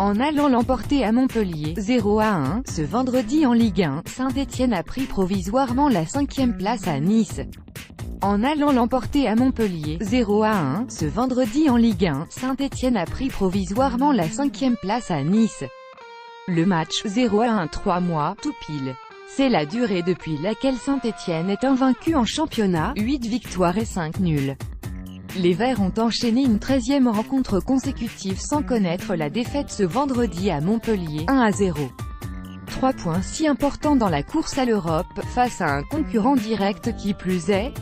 en allant l'emporter à Montpellier, 0-1, ce vendredi en Ligue 1, Saint-Étienne a pris provisoirement la 5e place à Nice. En allant l'emporter à Montpellier, 0-1, ce vendredi en Ligue 1, Saint-Étienne a pris provisoirement la 5e place à Nice. Le match, 0-1 3 mois, tout pile. C'est la durée depuis laquelle Saint-Étienne est invaincu en championnat, 8 victoires et 5 nuls. Les Verts ont enchaîné une 13e rencontre consécutive sans connaître la défaite ce vendredi à Montpellier, 1-0. 3 points si importants dans la course à l'Europe, face à un concurrent direct qui plus est.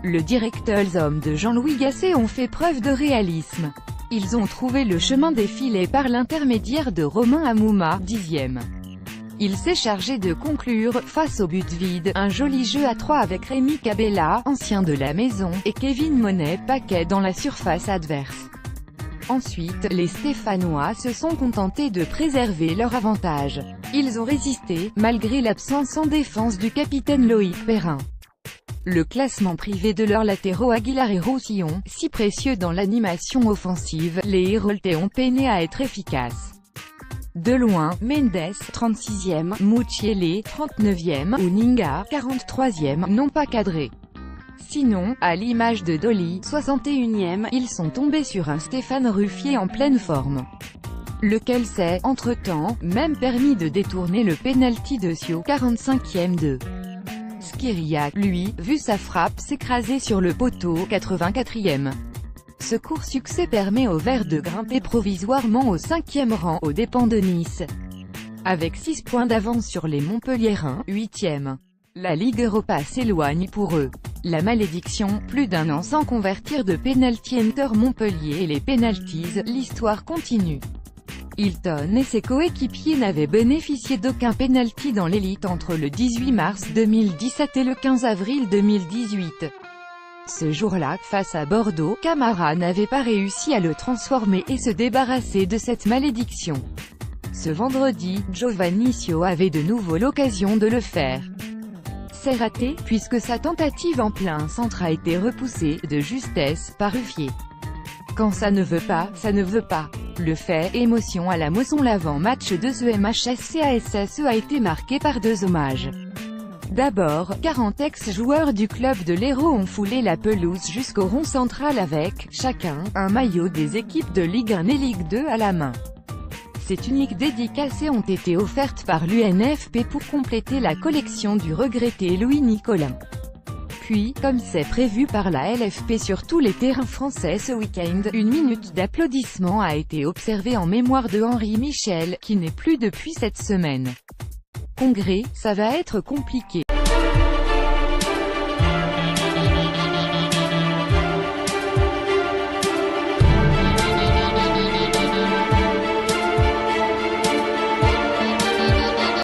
Le directeur homme de Jean-Louis Gasset ont fait preuve de réalisme. Ils ont trouvé le chemin des filets par l'intermédiaire de Romain Amouma, 10e. Il s'est chargé de conclure, face au but vide, un joli jeu à 3 avec Rémi Cabella, ancien de la maison, et Kevin Monet, paquet dans la surface adverse. Ensuite, les Stéphanois se sont contentés de préserver leur avantage. Ils ont résisté, malgré l'absence en défense du capitaine Loïc Perrin. Le classement privé de leurs latéraux Aguilar et Roussillon, si précieux dans l'animation offensive, les Héroltais ont peiné à être efficaces. De loin, Mendes, 36e, Mukiele, 39e, ou Ninga, 43e, n'ont pas cadré. Sinon, à l'image de Dolly, 61e, ils sont tombés sur un Stéphane Ruffier en pleine forme. Lequel s'est, entre-temps, même permis de détourner le pénalty de Sio, 45e de Skiriak, lui, vu sa frappe s'écraser sur le poteau, 84e. Ce court succès permet aux Verts de grimper provisoirement au 5e rang, aux dépens de Nice. Avec 6 points d'avance sur les Montpelliérains, 8e. La Ligue Europa s'éloigne pour eux. La malédiction, plus d'un an sans convertir de pénalty Inter Montpellier et les pénaltys, l'histoire continue. Hilton et ses coéquipiers n'avaient bénéficié d'aucun pénalty dans l'élite entre le 18 mars 2017 et le 15 avril 2018. Ce jour-là, face à Bordeaux, Camara n'avait pas réussi à le transformer et se débarrasser de cette malédiction. Ce vendredi, Giovanni Sio avait de nouveau l'occasion de le faire. C'est raté, puisque sa tentative en plein centre a été repoussée, de justesse, par Ruffier. Quand ça ne veut pas, ça ne veut pas. Le fait, émotion à la Mosson. L'avant-match de ce MHSCASSE a été marqué par 2 hommages. D'abord, 40 ex-joueurs du club de l'Hérault ont foulé la pelouse jusqu'au rond central avec, chacun, un maillot des équipes de Ligue 1 et Ligue 2 à la main. Ces tuniques dédicacées ont été offertes par l'UNFP pour compléter la collection du regretté Louis Nicolin. Puis, comme c'est prévu par la LFP sur tous les terrains français ce week-end, une minute d'applaudissements a été observée en mémoire de Henri Michel, qui n'est plus depuis cette semaine. Congrès, ça va être compliqué.